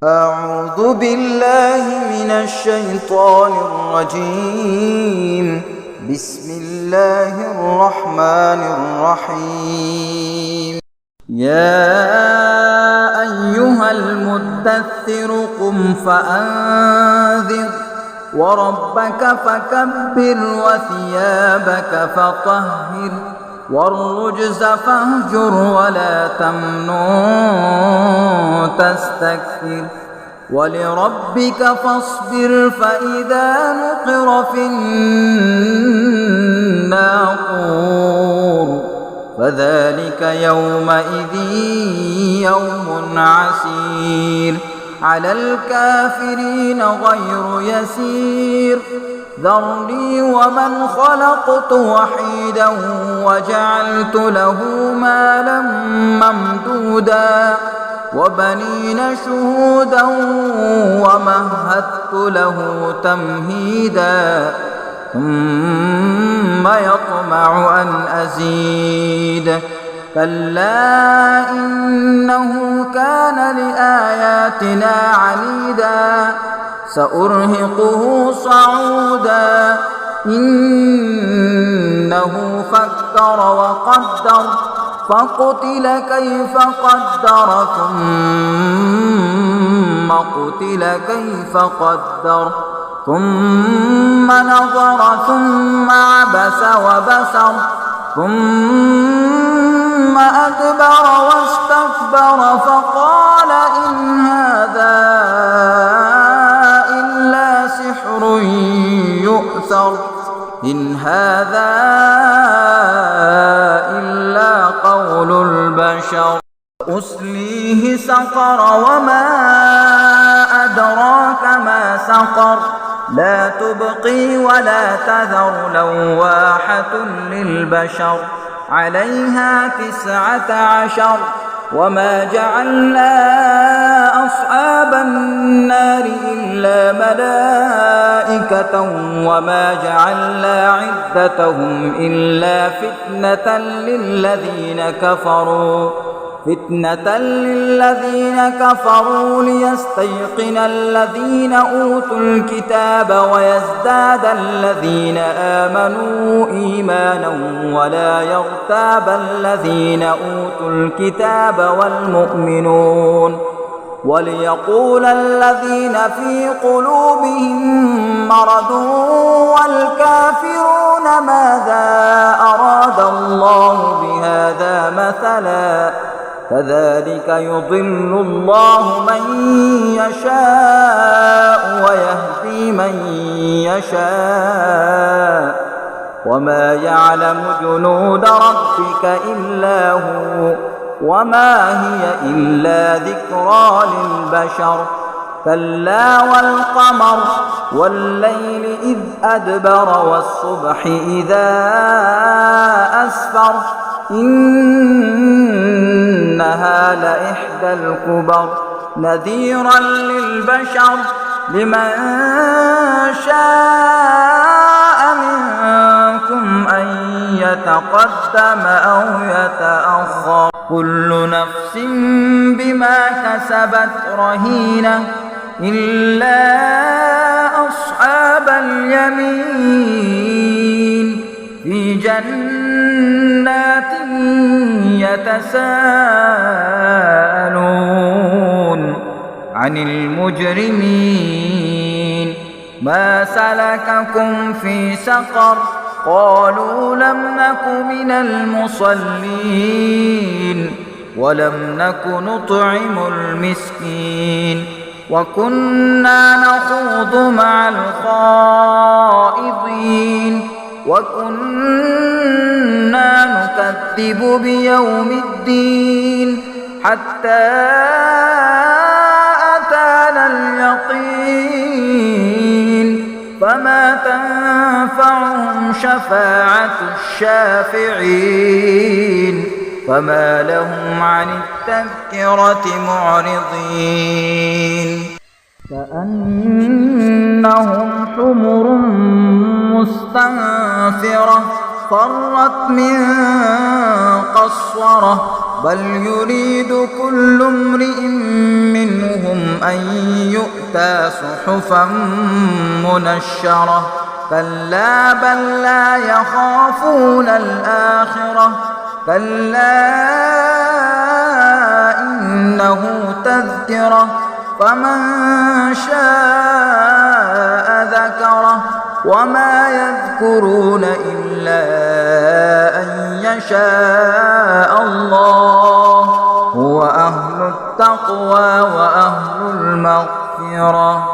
أعوذ بالله من الشيطان الرجيم. بسم الله الرحمن الرحيم. يا أيها المدثر قم فأنذر وربك فكبر وثيابك فطهر والرجز فاهجر ولا تمنن تستكثر ولربك فاصبر فإذا نقر في الناقور فذلك يومئذ يوم عسير على الكافرين غير يسير. ذرني ومن خلقت وحيدا وجعلت له مالا ممدودا وبنين شهودا ومهدت له تمهيدا ثم يطمع أن أزيد كلا إنه كان لآياتنا عنيدا سأرهقه صعودا إنه فكر وقدر فقتل كيف قدر ثم قتل كيف قدر ثم نظر ثم عبس وبسر ثم أدبر واستكبر فقال إن هذا إلا سحر يؤثر إن هذا إلا قول البشر. أصليه سقر وما أدراك ما سقر لا تبقي ولا تذر لواحة للبشر عليها 19 وما جعلنا أصحاب النار إلا ملائكة وما جعلنا عدتهم إلا فتنة للذين كفروا ليستيقن الذين أوتوا الكتاب ويزداد الذين آمنوا إيمانا ولا يرتاب الذين أوتوا الكتاب والمؤمنون وليقول الذين في قلوبهم مرض والكافرون ماذا أراد الله بهذا مثلا كذلك يضل الله من يشاء ويهدي من يشاء وما يعلم جنود ربك إلا هو وما هي إلا ذكرى للبشر. كلا والقمر والليل إذ أدبر والصبح إذا أسفر إنها لإحدى الكبر نذيرا للبشر لمن شاء منكم أن يتقدم أو يتأخر كل نفس بما كسبت رهينة إلا أصحاب اليمين في جنات يتساءلون عن المجرمين ما سلككم في سقر قالوا لم نك من المصلين ولم نك نطعم المسكين وكنا نخوض مع الخائضين وكنا نكذب بيوم الدين حتى أتانا اليقين فما تنفعهم شفاعة الشافعين فما لهم عن التذكرة معرضين كأنهم حمر مستنفرة فرت من قسورة بل يريد كل امرئ منهم منهم أن يؤتى صحفا منشرة كلا بل لا يخافون الآخرة كلا إنه تذكرة فمن شاء ذكره وما يذكرون إلا أن يشاء الله هو أهل التقوى وأهل المغفرة.